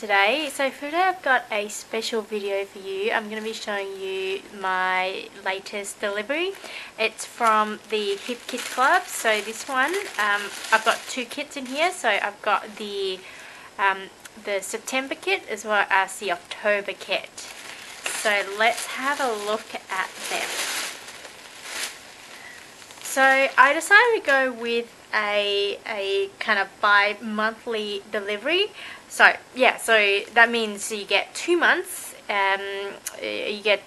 today. So for today I've got a special video for you. I'm going to be showing you my latest delivery. It's from the Hip Kit Club. So this one, I've got two kits in here. So I've got the September kit as well as the October kit. So let's have a look at them. So I decided to go with a kind of bi-monthly delivery. So yeah, so that means you get 2 months. The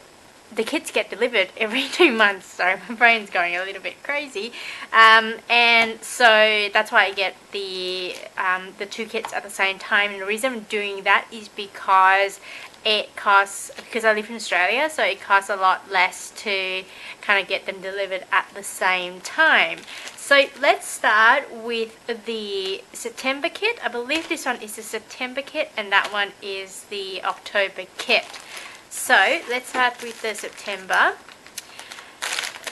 kits get delivered every 2 months. Sorry, my brain's going a little bit crazy. And so that's why I get the two kits at the same time. And the reason I'm doing that is because because I live in Australia, so it costs a lot less to kind of get them delivered at the same time. So let's start with the September kit. I believe this one is the September kit and that one is the October kit. So let's start with the September.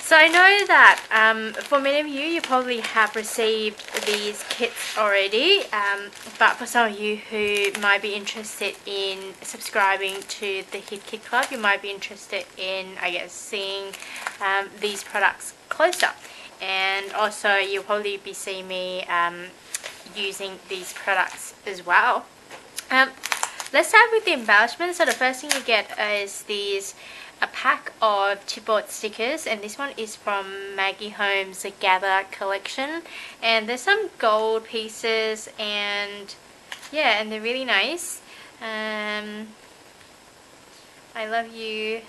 So I know that for many of you, you probably have received these kits already, but for some of you who might be interested in subscribing to the Hip Kit Club, you might be interested in, I guess, seeing these products closer. And also you'll probably be seeing me using these products as well. Let's start with the embellishment. So the first thing you get is a pack of chipboard stickers, and this one is from Maggie Holmes' The Gather collection, and there's some gold pieces, and yeah, and they're really nice. I love you.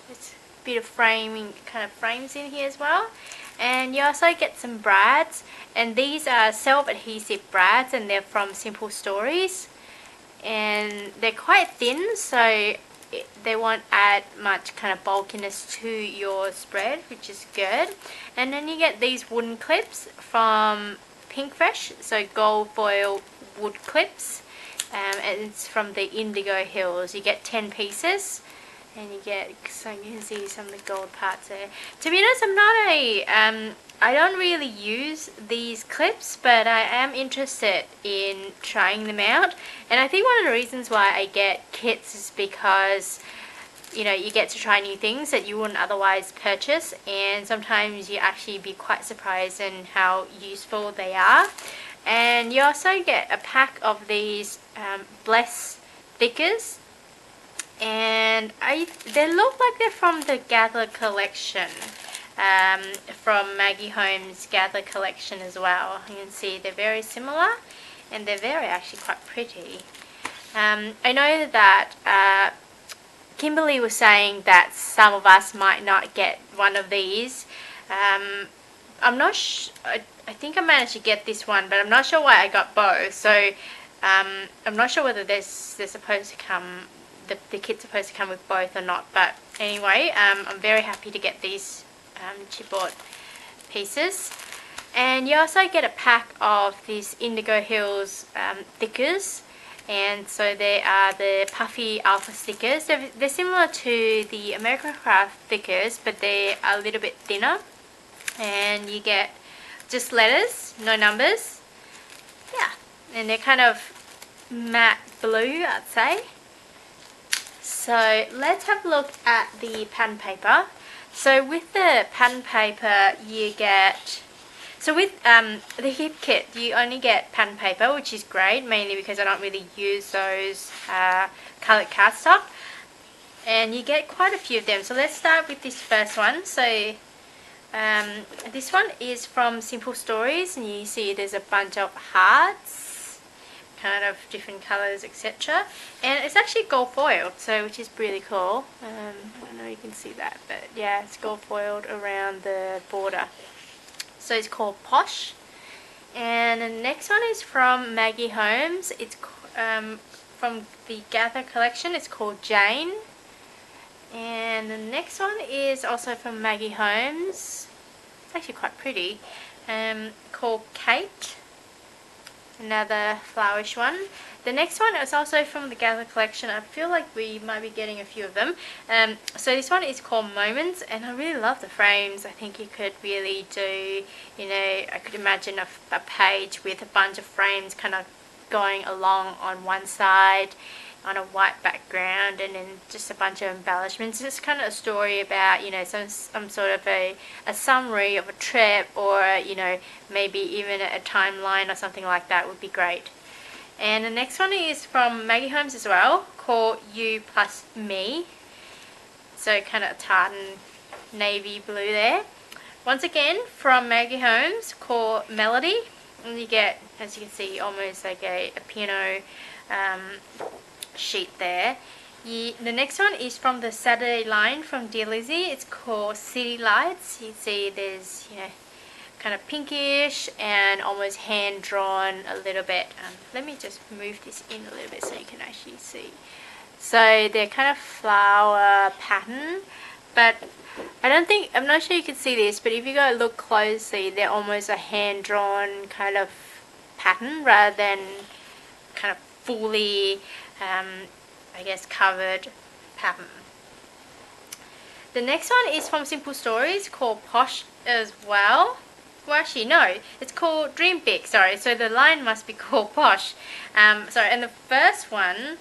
There's a bit of framing, kind of frames in here as well. And you also get some brads, and these are self-adhesive brads, and they're from Simple Stories, and they're quite thin, so they won't add much kind of bulkiness to your spread, which is good. And then you get these wooden clips from Pink Fresh, so gold foil wood clips, and it's from the Indigo Hills. You get 10 pieces, and you get, so you can see some of the gold parts there. To be honest, I'm not I don't really use these clips, but I am interested in trying them out. And I think one of the reasons why I get kits is because, you know, you get to try new things that you wouldn't otherwise purchase, and sometimes you actually be quite surprised in how useful they are. And you also get a pack of these Bless stickers, and they look like they're from the Gather collection, from Maggie Holmes' Gather collection as well. You can see they're very similar, and they're very actually quite pretty. I know that Kimberly was saying that some of us might not get one of these. I'm not I think I managed to get this one, but I'm not sure why I got both. So I'm not sure whether they're supposed to come, the kit's supposed to come with both or not. But anyway, I'm very happy to get these chipboard pieces. And you also get a pack of these Indigo Hills stickers, and so they are the puffy alpha stickers. They're similar to the American Craft stickers, but they are a little bit thinner, and you get just letters, no numbers. Yeah, and they're kind of matte blue, I'd say. So let's have a look at the pattern paper. So with the pattern paper you get, so with the Hip Kit you only get pattern paper, which is great, mainly because I don't really use those coloured cardstock, and you get quite a few of them. So let's start with this first one. So this one is from Simple Stories, and you see there's a bunch of hearts, kind of different colours, etc. And it's actually gold foiled, so which is really cool. I don't know if you can see that, but yeah, it's gold foiled around the border. So it's called Posh. And the next one is from Maggie Holmes. It's from the Gather collection. It's called Jane. And the next one is also from Maggie Holmes. It's actually quite pretty. Called Kate. Another flourish one. The next one is also from the Gather collection. I feel like we might be getting a few of them. So this one is called Moments, and I really love the frames. I think you could really do, you know, I could imagine a page with a bunch of frames kind of going along on one side, on a white background, and then just a bunch of embellishments. It's kind of a story about, you know, some sort of a summary of a trip, or, you know, maybe even a timeline or something like that would be great. And the next one is from Maggie Holmes as well, called You Plus Me. So kind of a tartan navy blue there. Once again from Maggie Holmes, called Melody. And you get, as you can see, almost like a piano sheet there. The next one is from the Saturday line from Dear Lizzie. It's called City Lights. You see there's, you know, kind of pinkish and almost hand-drawn a little bit. Let me just move this in a little bit so you can actually see. So they're kind of flower pattern, but I'm not sure you can see this, but if you go look closely, they're almost a hand-drawn kind of pattern rather than kind of fully, I guess, covered pattern. The next one is from Simple Stories, called Posh as well. Well, actually, no, it's called Dream Big, sorry, so the line must be called Posh. Sorry, and the first one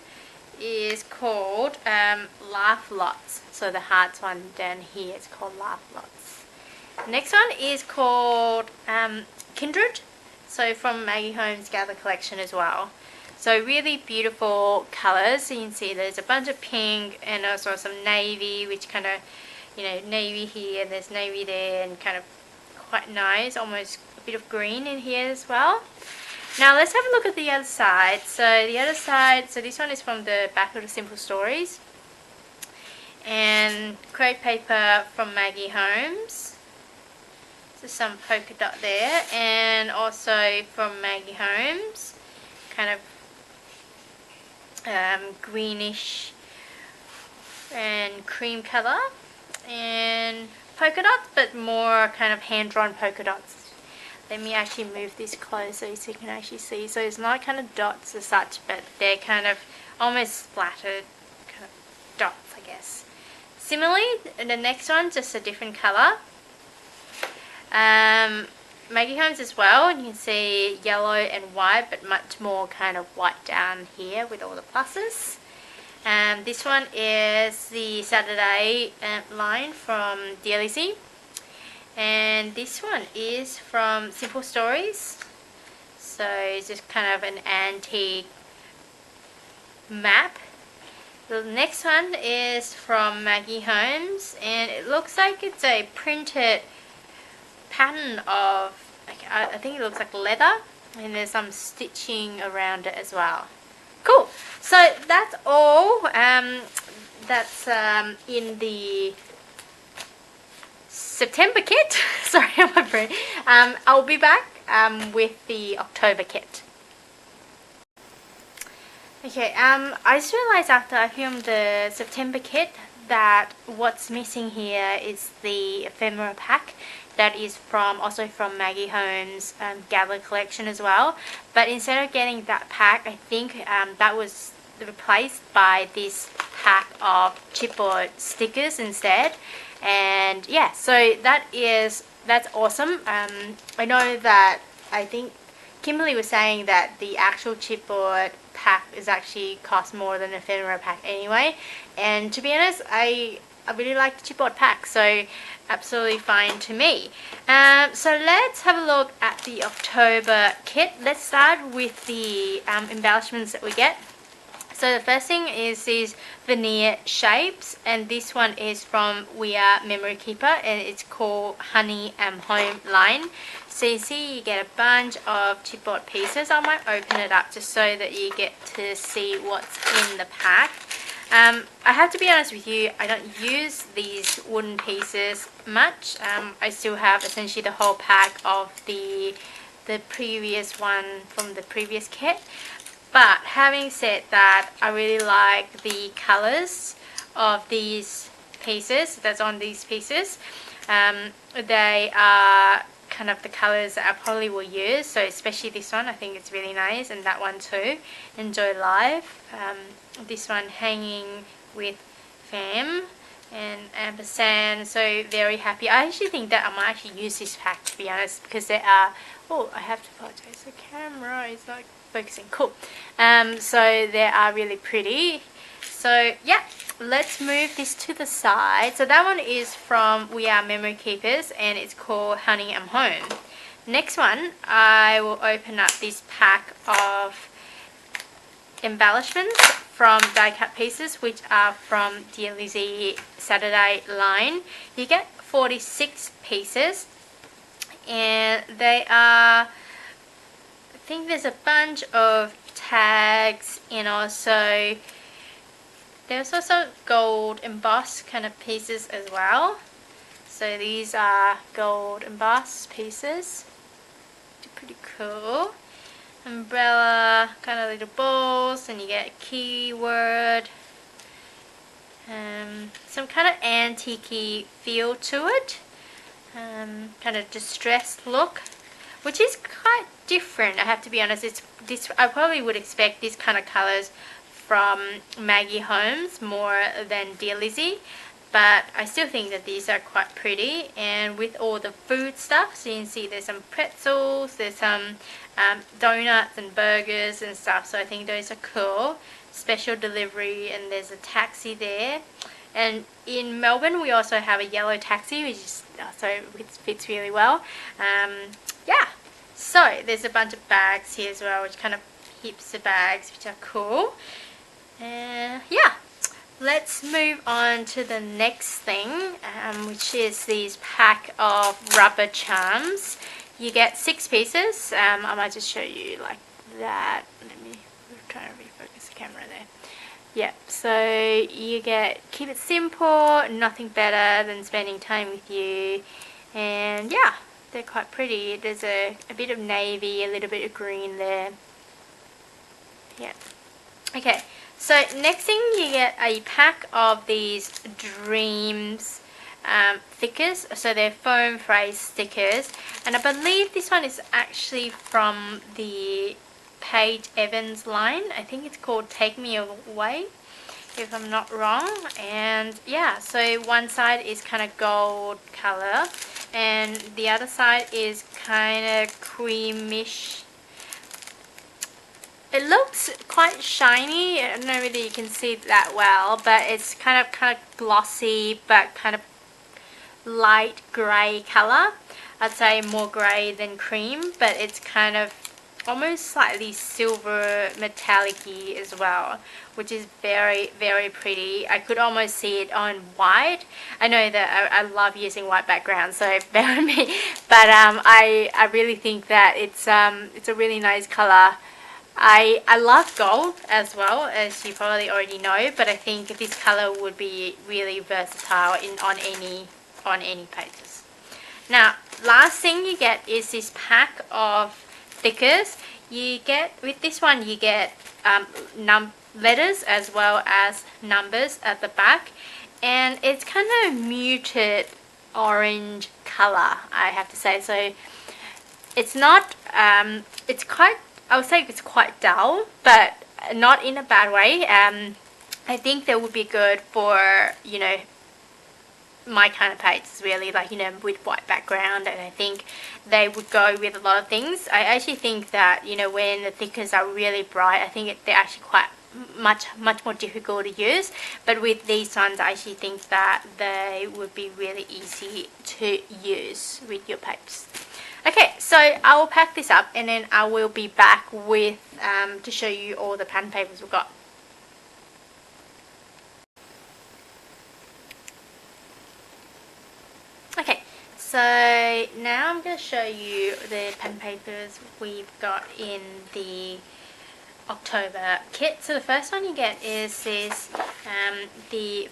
is called Laugh Lots. So the hearts one down here is called Laugh Lots. Next one is called Kindred, so from Maggie Holmes' Gather collection as well. So really beautiful colours. So you can see there's a bunch of pink and also some navy, which kind of, you know, navy here, there's navy there, and kind of quite nice, almost a bit of green in here as well. Now let's have a look at the other side. So the other side, so this one is from the back of the Simple Stories, and crepe paper from Maggie Holmes. So some polka dot there, and also from Maggie Holmes, kind of greenish and cream colour, and polka dots, but more kind of hand-drawn polka dots. Let me actually move this closer so you can actually see. So it's not kind of dots as such, but they're kind of almost splattered kind of dots, I guess. Similarly, the next one, just a different colour. Maggie Holmes as well, and you can see yellow and white, but much more kind of white down here with all the pluses. This one is the Saturday line from Dear Lizzie. And this one is from Simple Stories. So it's just kind of an antique map. The next one is from Maggie Holmes, and it looks like it's a printed pattern of, I think it looks like leather, and there's some stitching around it as well. Cool. So that's all. That's in the September kit. Sorry, I'm my brain. I'll be back with the October kit. Okay, I just realized after I filmed the September kit that what's missing here is the ephemera pack that is also from Maggie Holmes' Gather collection as well. But instead of getting that pack, I think that was replaced by this pack of chipboard stickers instead. And yeah, so that's awesome. I know that, I think Kimberly was saying that the actual chipboard pack is actually cost more than the ephemera pack anyway, and to be honest, I really like the chipboard pack, so absolutely fine to me. So let's have a look at the October kit. Let's start with the embellishments that we get. So the first thing is these veneer shapes, and this one is from We Are Memory Keeper, and it's called Honey Home line. So you see you get a bunch of chipboard pieces. I might open it up just so that you get to see what's in the pack. I have to be honest with you, I don't use these wooden pieces much. I still have essentially the whole pack of the previous one from the previous kit. But having said that, I really like the colors of these pieces that's on these pieces. They are kind of the colors that I probably will use, so especially this one, I think it's really nice, and that one too, Enjoy Life. This one, Hanging with Fam, and ampersand. So very happy. I actually think that I might actually use this pack, to be honest, because there are, oh, I have to apologize, the camera is not focusing. Cool. So they are really pretty. So yeah, let's move this to the side. So that one is from We Are Memory Keepers, and it's called Honey, I'm Home. Next one, I will open up this pack of embellishments from die cut pieces, which are from Dear Lizzie Saturday line. You get 46 pieces, and they are, I think there's a bunch of tags, and also there's also gold embossed kind of pieces as well. So these are gold embossed pieces. Pretty cool. Umbrella, kind of little balls, and you get a keyword. Some kind of antique-y feel to it. Kind of distressed look, which is quite different, I have to be honest. It's this, I probably would expect this kind of colours from Maggie Holmes more than Dear Lizzie, but I still think that these are quite pretty. And with all the food stuff, so you can see there's some pretzels, there's some donuts and burgers and stuff, so I think those are cool. Special delivery, and there's a taxi there. And in Melbourne we also have a yellow taxi, which is so it fits really well. Yeah, so there's a bunch of bags here as well, which kind of heaps of bags, which are cool. Yeah, let's move on to the next thing, which is these pack of rubber charms. You get 6 pieces. I might just show you like that. Let me try to refocus the camera there. Yeah, so you get keep it simple, nothing better than spending time with you. And yeah, they're quite pretty. There's a bit of navy, a little bit of green there. Yeah. Okay, so next thing you get a pack of these Dreams stickers. So they're foam phrase stickers, and I believe this one is actually from the Paige Evans line. I think it's called Take Me Away, if I'm not wrong. And yeah, so one side is kind of gold color, and the other side is kind of creamish. It looks quite shiny. I don't know whether you can see it that well, but it's kind of glossy, but kind of light grey colour. I'd say more grey than cream, but it's kind of almost slightly silver metallic-y as well, which is very, very pretty. I could almost see it on white. I know that I love using white backgrounds, so bear with me, but I really think that it's a really nice colour. I love gold as well, as you probably already know, but I think this color would be really versatile on any pages. Now, last thing you get is this pack of stickers. You get, with this one, you get letters as well as numbers at the back, and it's kind of muted orange color, I have to say. So it's not, it's quite, I would say it's quite dull, but not in a bad way. I think that would be good for, you know, my kind of pages, really, like, you know, with white background, and I think they would go with a lot of things. I actually think that, you know, when the stickers are really bright, I think they're actually quite much more difficult to use, but with these ones I actually think that they would be really easy to use with your pages. Okay, so I will pack this up, and then I will be back with to show you all the pattern papers we've got. Okay, so now I'm going to show you the pen papers we've got in the October kit. So the first one you get is this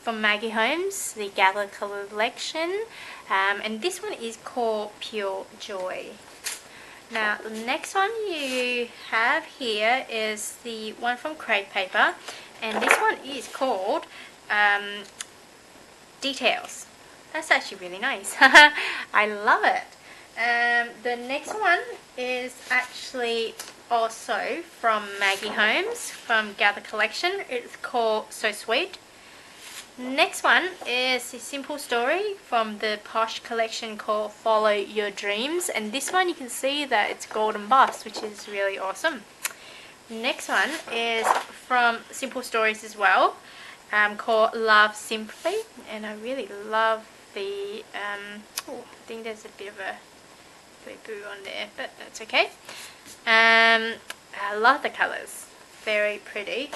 from Maggie Holmes, the Gather collection, and this one is called Pure Joy. Now the next one you have here is the one from Crate Paper, and this one is called Details. That's actually really nice. I love it. The next one is actually also from Maggie Holmes, from Gather Collection. It's called So Sweet. Next one is a simple story from the Posh collection called Follow Your Dreams, and this one you can see that it's gold embossed, which is really awesome. Next one is from Simple Stories as well, called Love Simply, and I really love the I think there's a bit of a boo on there, but that's okay. I love the colours, very pretty.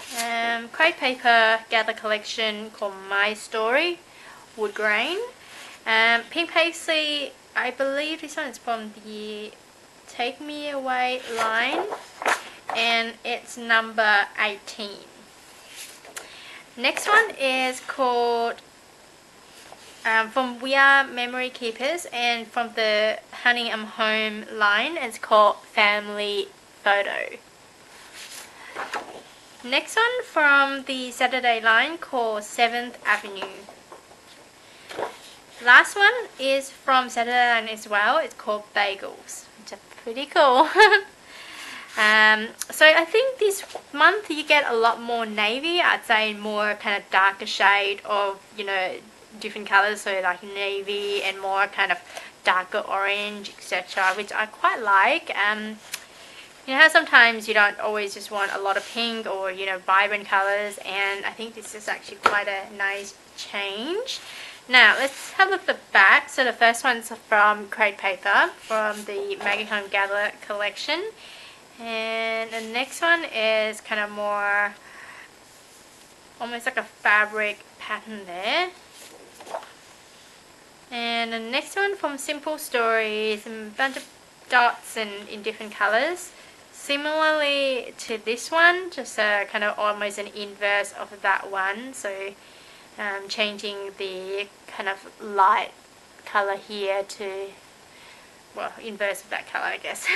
Crepe paper gather collection called My Story, wood grain. Pink paisley, I believe this one is from the Take Me Away line, and it's number 18. Next one is called from We Are Memory Keepers, and from the Honey I'm Home line, it's called Family Photo. Next one from the Saturday line called 7th Avenue. Last one is from Saturday line as well, it's called Bagels, which are pretty cool. So I think this month you get a lot more navy. I'd say more kind of darker shade of, different colors, so like navy and more kind of darker orange, etc., which I quite like. How sometimes you don't always just want a lot of pink or vibrant colors, and I think this is actually quite a nice change. Now let's have a look at the back. So the first one's from Crepe paper from the Maggie Home Gather collection, and the next one is kind of more almost like a fabric pattern there. And the next one from Simple Stories, a bunch of dots and in different colors. Similarly to this one, just a kind of almost an inverse of that one. So changing the kind of light color here to, well, inverse of that color, I guess.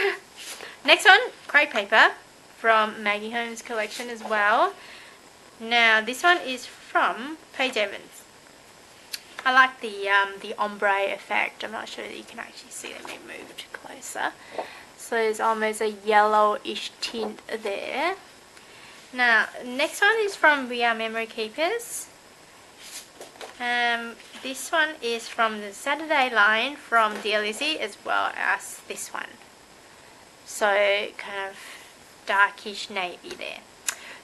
Next one, crepe paper from Maggie Holmes collection as well. Now this one is from Paige Evans. I like the ombre effect. I'm not sure that you can actually see. Let me move closer. So there's almost a yellowish tint there. Now next one is from We Are Memory Keepers. This one is from the Saturday line from Dear Lizzie, as well as this one. So kind of darkish navy there.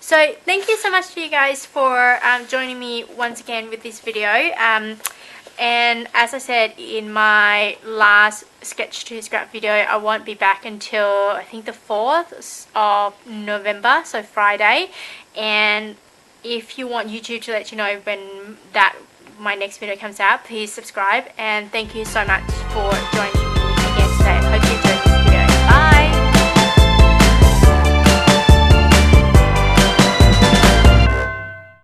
So thank you so much to you guys for joining me once again with this video. And as I said in my last Sketch to Scrap video, I won't be back until I think the 4th of November, so Friday. And if you want YouTube to let you know when my next video comes out, please subscribe. And thank you so much for joining me.